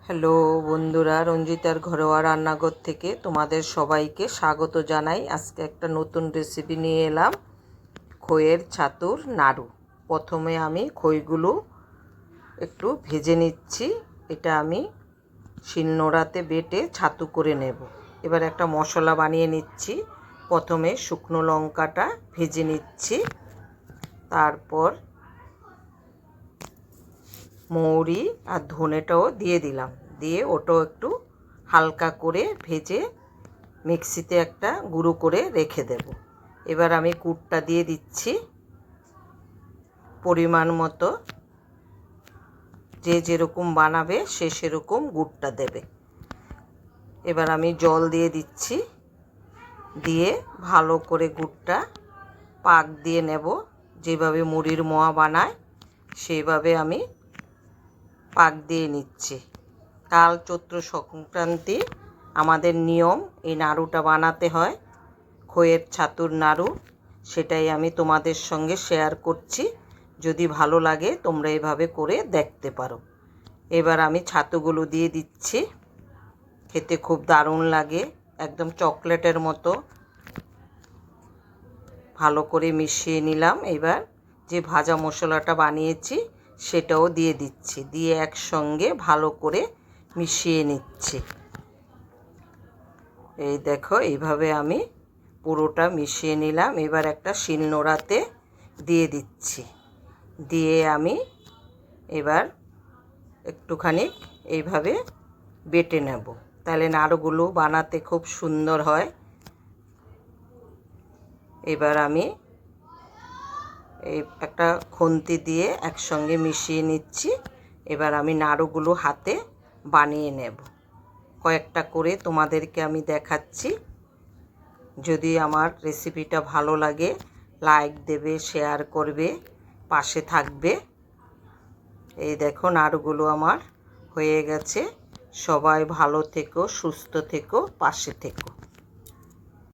Hello বন্ধুরা, রঞ্জিতার ঘরোয়া রান্নাঘর থেকে তোমাদের সবাইকে স্বাগত জানাই। আজকে একটা নতুন রেসিপি নিয়ে এলাম, খইয়ের ছাতুর নাড়ু। প্রথমে আমি খইগুলো একটু ভেজে নিচ্ছি। এটা আমি শিলনোড়াতে বেটে ছাতু করে নেব। এবার একটা মশলা বানিয়ে নিচ্ছি। প্রথমে শুকনো লঙ্কাটা ভেজে নিচ্ছি, তারপর মৌরি আর ধনেটাও দিয়ে দিলাম, দিয়ে ওটাও একটু হালকা করে ভেজে মিক্সিতে একটা গুঁড়ো করে রেখে দেব। এবার আমি গুড়টা দিয়ে দিচ্ছি পরিমাণ মতো। যে যেরকম বানাবে সে সেরকম গুড়টা দেবে। এবার আমি জল দিয়ে দিচ্ছি, দিয়ে ভালো করে গুড়টা পাক দিয়ে নেব। যেভাবে মুড়ির মোয়া বানায় সেইভাবে আমি পাক দিয়ে নিচ্ছি। কাল চৈত্র সংক্রান্তি আমাদের নিয়ম, এই নাড়ুটা বানাতে হয়, খইয়ের ছাতুর নাড়ু। সেটাই আমি তোমাদের সঙ্গে শেয়ার করছি। যদি ভালো লাগে তোমরা এভাবে করে দেখতে পারো। এবার আমি ছাতুগুলো দিয়ে দিচ্ছি। খেতে খুব দারুণ লাগে, একদম চকলেটের মতো। ভালো করে মিশিয়ে নিলাম। এবার যে ভাজা মশলাটা বানিয়েছি সেটাও দিয়ে দিচ্ছি, দিয়ে একসঙ্গে ভালো করে মিশিয়ে নিচ্ছি। এই দেখো, এইভাবে আমি পুরোটা মিশিয়ে নিলাম। এবার একটা শিলনোড়াতে দিয়ে দিচ্ছি, দিয়ে আমি এবার একটুখানি এইভাবে বেটে নেব, তাহলে নাড়ুগুলো বানাতে খুব সুন্দর হয়। এবার আমি এই একটা খুন্তি দিয়ে একসঙ্গে মিশিয়ে নিচ্ছি। এবার আমি নাড়ুগুলো হাতে বানিয়ে নেব। কয়েকটা করে তোমাদেরকে আমি দেখাচ্ছি। যদি আমার রেসিপিটা ভালো লাগে লাইক দেবে, শেয়ার করবে, পাশে থাকবে। এই দেখো, নাড়ুগুলো আমার হয়ে গেছে। সবাই ভালো থেকো, সুস্থ থেকো, পাশে থেকো।